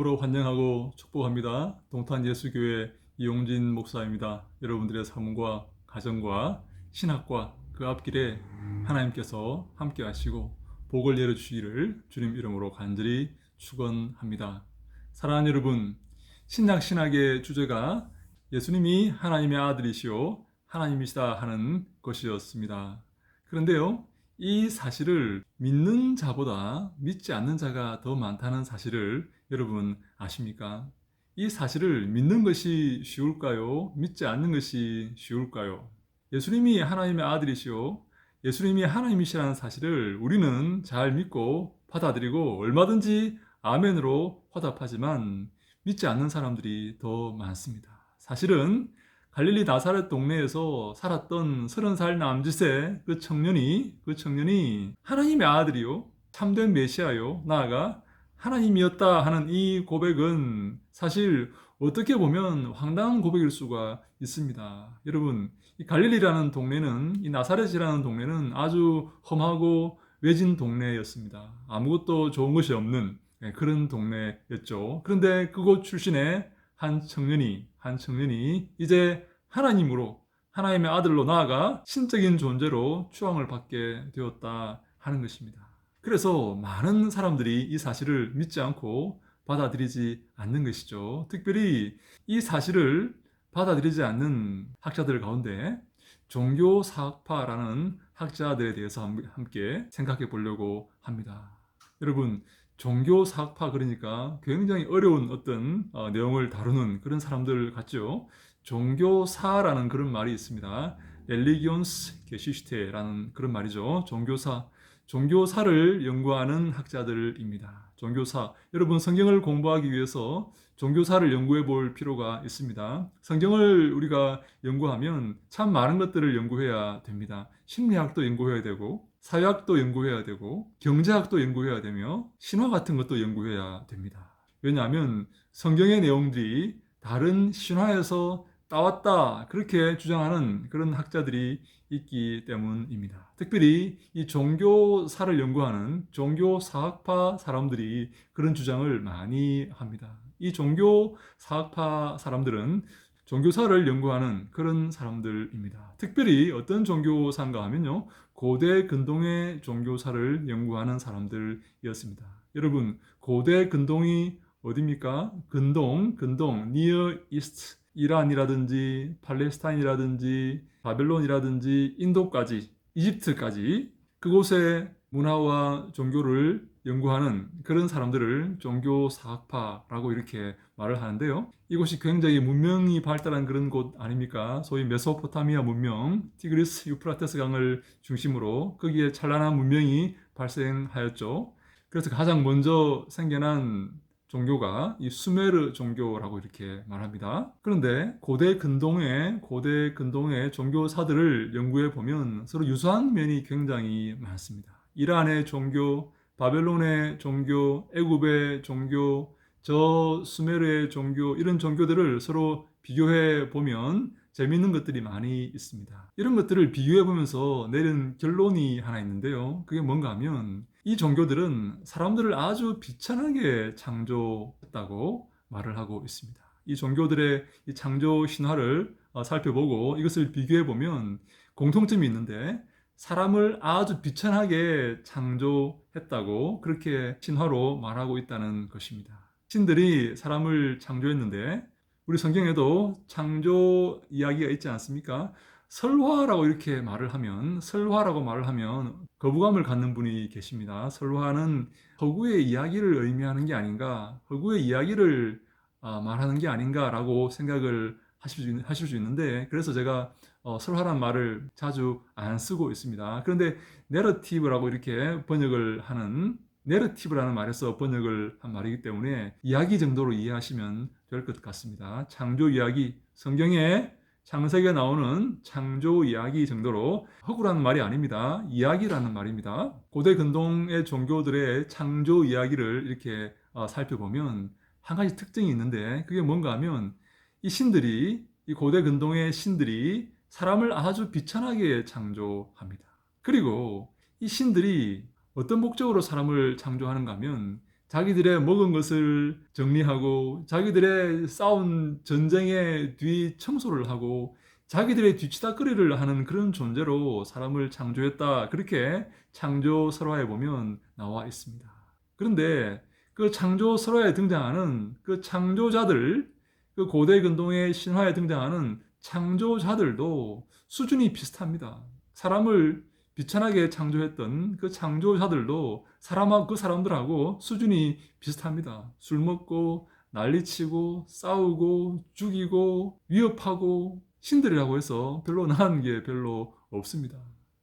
처음으로 환영하고 축복합니다. 동탄예수교회 이용진 목사입니다. 여러분들의 삶과 가정과 신학과 그 앞길에 하나님께서 함께 하시고 복을 내려주시기를 주님 이름으로 간절히 축원합니다. 사랑하는 여러분, 신약 신학의 주제가 예수님이 하나님의 아들이시오 하나님이시다 하는 것이었습니다. 그런데요, 이 사실을 믿는 자보다 믿지 않는 자가 더 많다는 사실을 여러분 아십니까? 이 사실을 믿는 것이 쉬울까요? 믿지 않는 것이 쉬울까요? 예수님이 하나님의 아들이시오, 예수님이 하나님이시라는 사실을 우리는 잘 믿고 받아들이고 얼마든지 아멘으로 화답하지만 믿지 않는 사람들이 더 많습니다. 사실은 갈릴리 나사렛 동네에서 살았던 30살 남짓의 그 청년이 하나님의 아들이요, 참된 메시아요, 나아가 하나님이었다 하는 이 고백은 사실 어떻게 보면 황당한 고백일 수가 있습니다. 여러분, 이 갈릴리라는 동네는, 이 나사렛이라는 동네는 아주 험하고 외진 동네였습니다. 아무것도 좋은 것이 없는 그런 동네였죠. 그런데 그곳 출신의 한 청년이 이제 하나님으로, 하나님의 아들로 나아가 신적인 존재로 추앙을 받게 되었다 하는 것입니다. 그래서 많은 사람들이 이 사실을 믿지 않고 받아들이지 않는 것이죠. 특별히 이 사실을 받아들이지 않는 학자들 가운데 종교사학파라는 학자들에 대해서 함께 생각해 보려고 합니다. 여러분, 종교사학파, 그러니까 굉장히 어려운 어떤 내용을 다루는 그런 사람들 같죠. 종교사라는 그런 말이 있습니다. Religionsgeschichte 라는 그런 말이죠. 종교사를 연구하는 학자들입니다. 종교사, 여러분 성경을 공부하기 위해서 종교사를 연구해 볼 필요가 있습니다. 성경을 우리가 연구하면 참 많은 것들을 연구해야 됩니다. 심리학도 연구해야 되고, 사회학도 연구해야 되고, 경제학도 연구해야 되며, 신화 같은 것도 연구해야 됩니다. 왜냐하면 성경의 내용들이 다른 신화에서 따왔다, 그렇게 주장하는 그런 학자들이 있기 때문입니다. 특별히 이 종교사를 연구하는 종교사학파 사람들이 그런 주장을 많이 합니다. 이 종교사학파 사람들은 종교사를 연구하는 그런 사람들입니다. 특별히 어떤 종교사인가 하면요, 고대 근동의 종교사를 연구하는 사람들이었습니다. 여러분, 고대 근동이 어디입니까? 근동, 니어 이스트, 이란이라든지 팔레스타인이라든지 바벨론이라든지 인도까지, 이집트까지 그곳의 문화와 종교를 연구하는 그런 사람들을 종교사학파라고 이렇게 말을 하는데요. 이곳이 굉장히 문명이 발달한 그런 곳 아닙니까? 소위 메소포타미아 문명, 티그리스 유프라테스 강을 중심으로 거기에 찬란한 문명이 발생하였죠. 그래서 가장 먼저 생겨난 종교가 이 수메르 종교라고 이렇게 말합니다. 그런데 고대 근동의 종교사들을 연구해 보면 서로 유사한 면이 굉장히 많습니다. 이란의 종교, 바벨론의 종교, 애굽의 종교, 저 수메르의 종교, 이런 종교들을 서로 비교해 보면 재미있는 것들이 많이 있습니다. 이런 것들을 비교해 보면서 내린 결론이 하나 있는데요. 그게 뭔가 하면 이 종교들은 사람들을 아주 비천하게 창조했다고 말을 하고 있습니다. 이 종교들의 이 창조 신화를 살펴보고 이것을 비교해 보면 공통점이 있는데, 사람을 아주 비천하게 창조했다고 그렇게 신화로 말하고 있다는 것입니다. 신들이 사람을 창조했는데 우리 성경에도 창조 이야기가 있지 않습니까? 설화라고 말을 하면 거부감을 갖는 분이 계십니다. 설화는 허구의 이야기를 의미하는 게 아닌가, 허구의 이야기를 말하는 게 아닌가라고 생각을 하실 수 있는데, 그래서 제가 설화란 말을 자주 안 쓰고 있습니다. 그런데 내러티브라고 이렇게 번역을 하는, 내러티브라는 말에서 번역을 한 말이기 때문에 이야기 정도로 이해하시면 될 것 같습니다. 창조 이야기, 성경에 창세기에 나오는 창조 이야기 정도로, 허구라는 말이 아닙니다. 이야기라는 말입니다. 고대 근동의 종교들의 창조 이야기를 이렇게 살펴보면 한 가지 특징이 있는데, 그게 뭔가 하면 이 고대 근동의 신들이 사람을 아주 비천하게 창조합니다. 그리고 이 신들이 어떤 목적으로 사람을 창조하는가 하면 자기들의 먹은 것을 정리하고 자기들의 싸운 전쟁의 뒤 청소를 하고 자기들의 뒤치다꺼리를 하는 그런 존재로 사람을 창조했다. 그렇게 창조 설화에 보면 나와 있습니다. 그런데 그 창조 설화에 등장하는 그 창조자들, 그 고대 근동의 신화에 등장하는 창조자들도 수준이 비슷합니다. 사람을 비천하게 창조했던 그 창조자들도 그 사람들하고 수준이 비슷합니다. 술 먹고 난리치고 싸우고 죽이고 위협하고 신들이라고 해서 별로 나은 게 별로 없습니다.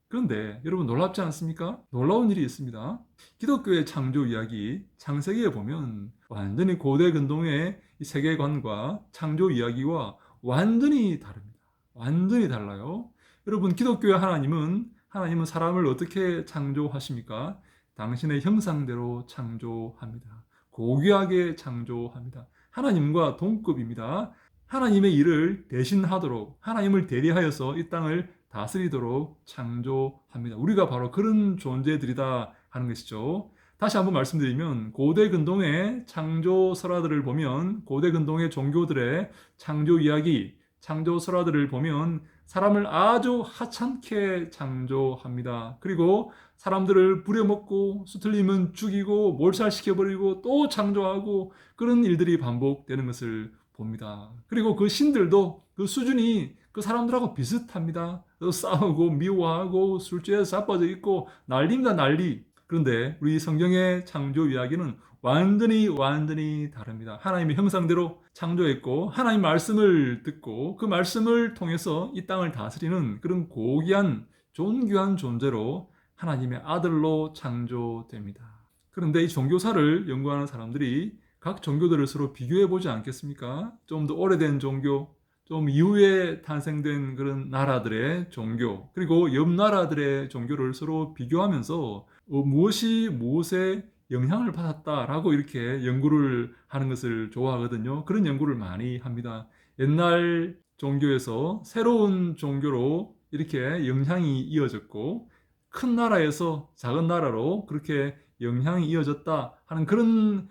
그런데 여러분 놀랍지 않습니까? 놀라운 일이 있습니다. 기독교의 창조 이야기 창세기에 보면 완전히 고대 근동의 세계관과 창조 이야기와 완전히 다릅니다. 완전히 달라요. 여러분 기독교의 하나님은 사람을 어떻게 창조하십니까? 당신의 형상대로 창조합니다. 고귀하게 창조합니다. 하나님과 동급입니다. 하나님의 일을 대신하도록 하나님을 대리하여서 이 땅을 다스리도록 창조합니다. 우리가 바로 그런 존재들이다 하는 것이죠. 다시 한번 말씀드리면 고대 근동의 창조 설화들을 보면 고대 근동의 종교들의 창조 이야기, 창조 설화들을 보면 사람을 아주 하찮게 창조합니다. 그리고 사람들을 부려먹고 수틀리면 죽이고 몰살시켜버리고 또 창조하고 그런 일들이 반복되는 것을 봅니다. 그리고 그 신들도 그 수준이 그 사람들하고 비슷합니다. 싸우고 미워하고 술죄에 자빠져 있고 난리입니다. 난리. 그런데 우리 성경의 창조 이야기는 완전히 다릅니다. 하나님의 형상대로 창조했고 하나님 말씀을 듣고 그 말씀을 통해서 이 땅을 다스리는 그런 고귀한 존귀한 존재로 하나님의 아들로 창조됩니다. 그런데 이 종교사를 연구하는 사람들이 각 종교들을 서로 비교해 보지 않겠습니까? 좀 더 오래된 종교, 좀 이후에 탄생된 그런 나라들의 종교, 그리고 옆 나라들의 종교를 서로 비교하면서 무엇이 무엇에 영향을 받았다라고 이렇게 연구를 하는 것을 좋아하거든요. 그런 연구를 많이 합니다. 옛날 종교에서 새로운 종교로 이렇게 영향이 이어졌고 큰 나라에서 작은 나라로 그렇게 영향이 이어졌다 하는 그런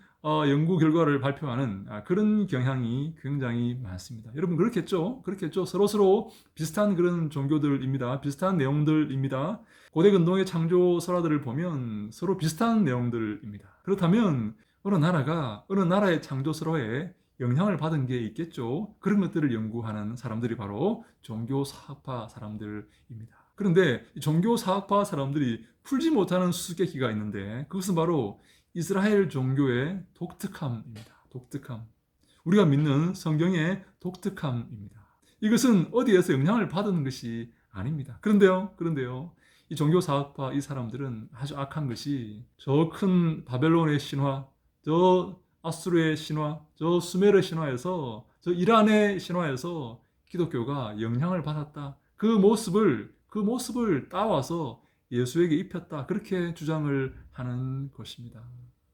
연구 결과를 발표하는 그런 경향이 굉장히 많습니다. 여러분 그렇겠죠? 서로 비슷한 그런 종교들입니다. 비슷한 내용들입니다. 고대 근동의 창조 설화들을 보면 서로 비슷한 내용들입니다. 그렇다면 어느 나라의 창조 설화에 영향을 받은 게 있겠죠. 그런 것들을 연구하는 사람들이 바로 종교사학파 사람들입니다. 그런데 종교사학파 사람들이 풀지 못하는 수수께끼가 있는데 그것은 바로 이스라엘 종교의 독특함입니다. 독특함. 우리가 믿는 성경의 독특함입니다. 이것은 어디에서 영향을 받은 것이 아닙니다. 그런데요. 이 종교사학파 이 사람들은 아주 악한 것이 저 큰 바벨론의 신화, 저 아수르의 신화, 저 수메르 신화에서 저 이란의 신화에서 기독교가 영향을 받았다. 그 모습을 따와서 예수에게 입혔다. 그렇게 주장을 하는 것입니다.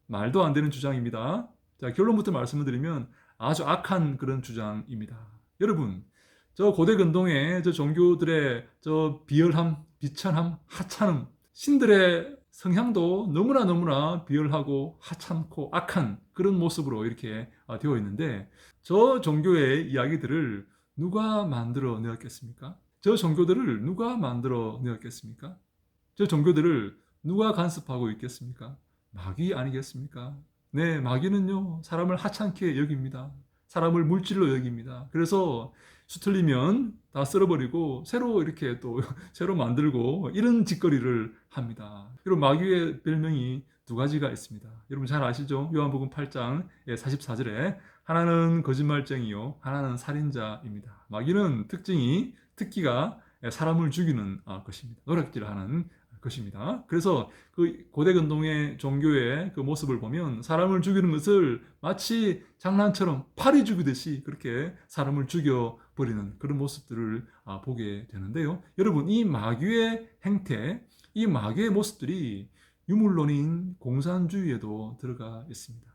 말도 안 되는 주장입니다. 자, 결론부터 말씀을 드리면 아주 악한 그런 주장입니다. 여러분, 저 고대 근동의 저 종교들의 저 비열함, 비천함, 하찮음, 신들의 성향도 너무나 비열하고 하찮고 악한 그런 모습으로 이렇게 되어 있는데 저 종교의 이야기들을 누가 만들어 내었겠습니까? 저 종교들을 누가 만들어 내었겠습니까? 저 종교들을 누가 간섭하고 있겠습니까? 마귀 아니겠습니까? 네, 마귀는요, 사람을 하찮게 여깁니다. 사람을 물질로 여깁니다. 그래서 수틀리면 다 쓸어버리고 새로 이렇게 또 새로 만들고 이런 짓거리를 합니다. 그리고 마귀의 별명이 두 가지가 있습니다. 여러분 잘 아시죠? 요한복음 8장 44절에 하나는 거짓말쟁이요, 하나는 살인자입니다. 마귀는 특기가 사람을 죽이는 것입니다. 노략질하는 것입니다. 그래서 그 고대 근동의 종교의 그 모습을 보면 사람을 죽이는 것을 마치 장난처럼 파리 죽이듯이 그렇게 사람을 죽여버리는 그런 모습들을 보게 되는데요. 여러분 이 마귀의 행태, 이 마귀의 모습들이 유물론인 공산주의에도 들어가 있습니다.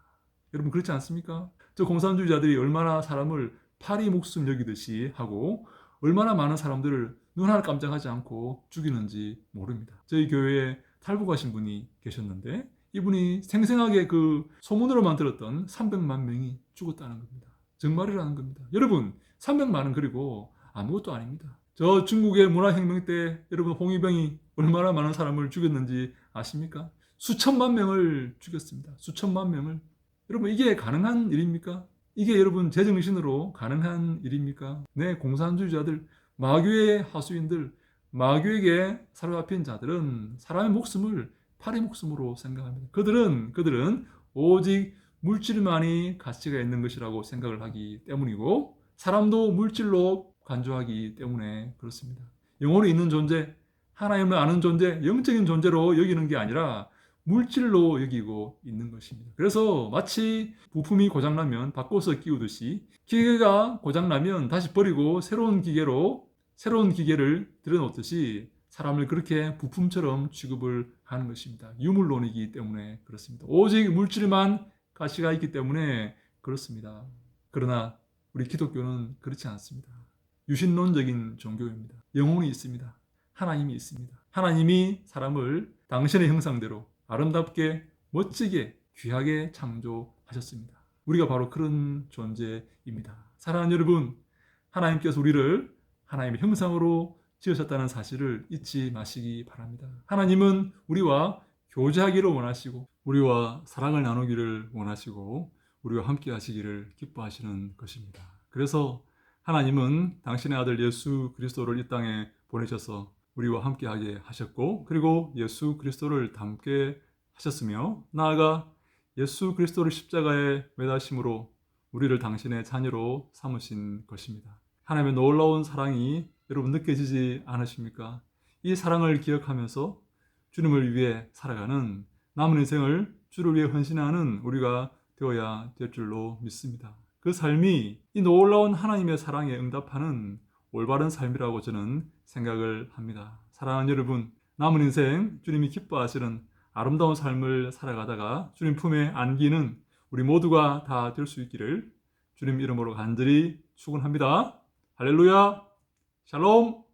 여러분 그렇지 않습니까? 저 공산주의자들이 얼마나 사람을 파리 목숨 여기듯이 하고 얼마나 많은 사람들을 눈 하나 깜짝하지 않고 죽이는지 모릅니다. 저희 교회에 탈북하신 분이 계셨는데 이분이 생생하게 그 소문으로만 들었던 300만 명이 죽었다는 겁니다. 정말이라는 겁니다. 여러분 300만은 그리고 아무것도 아닙니다. 저 중국의 문화혁명 때 여러분 홍위병이 얼마나 많은 사람을 죽였는지 아십니까? 수천만 명을 죽였습니다. 수천만 명을. 여러분 이게 가능한 일입니까? 이게 여러분 제정신으로 가능한 일입니까? 네, 공산주의자들, 마귀의 하수인들, 마귀에게 사로잡힌 자들은 사람의 목숨을 파리 목숨으로 생각합니다. 그들은 오직 물질만이 가치가 있는 것이라고 생각을 하기 때문이고 사람도 물질로 간주하기 때문에 그렇습니다. 영혼이 있는 존재, 하나님을 아는 존재, 영적인 존재로 여기는 게 아니라 물질로 여기고 있는 것입니다. 그래서 마치 부품이 고장나면 바꿔서 끼우듯이 기계가 고장나면 다시 버리고 새로운 기계를 들여놓듯이 사람을 그렇게 부품처럼 취급을 하는 것입니다. 유물론이기 때문에 그렇습니다. 오직 물질만 가치가 있기 때문에 그렇습니다. 그러나 우리 기독교는 그렇지 않습니다. 유신론적인 종교입니다. 영혼이 있습니다. 하나님이 있습니다. 하나님이 사람을 당신의 형상대로 아름답게 멋지게 귀하게 창조하셨습니다. 우리가 바로 그런 존재입니다. 사랑하는 여러분, 하나님께서 우리를 하나님의 형상으로 지으셨다는 사실을 잊지 마시기 바랍니다. 하나님은 우리와 교제하기를 원하시고 우리와 사랑을 나누기를 원하시고 우리와 함께 하시기를 기뻐하시는 것입니다. 그래서 하나님은 당신의 아들 예수 그리스도를 이 땅에 보내셔서 우리와 함께하게 하셨고 그리고 예수 그리스도를 닮게 하셨으며 나아가 예수 그리스도를 십자가에 매다심으로 우리를 당신의 자녀로 삼으신 것입니다. 하나님의 놀라운 사랑이 여러분 느껴지지 않으십니까? 이 사랑을 기억하면서 주님을 위해 살아가는 남은 인생을 주를 위해 헌신하는 우리가 되어야 될 줄로 믿습니다. 그 삶이 이 놀라운 하나님의 사랑에 응답하는 올바른 삶이라고 저는 생각을 합니다. 사랑하는 여러분, 남은 인생 주님이 기뻐하시는 아름다운 삶을 살아가다가 주님 품에 안기는 우리 모두가 다 될 수 있기를 주님 이름으로 간절히 축원합니다. 할렐루야, 샬롬.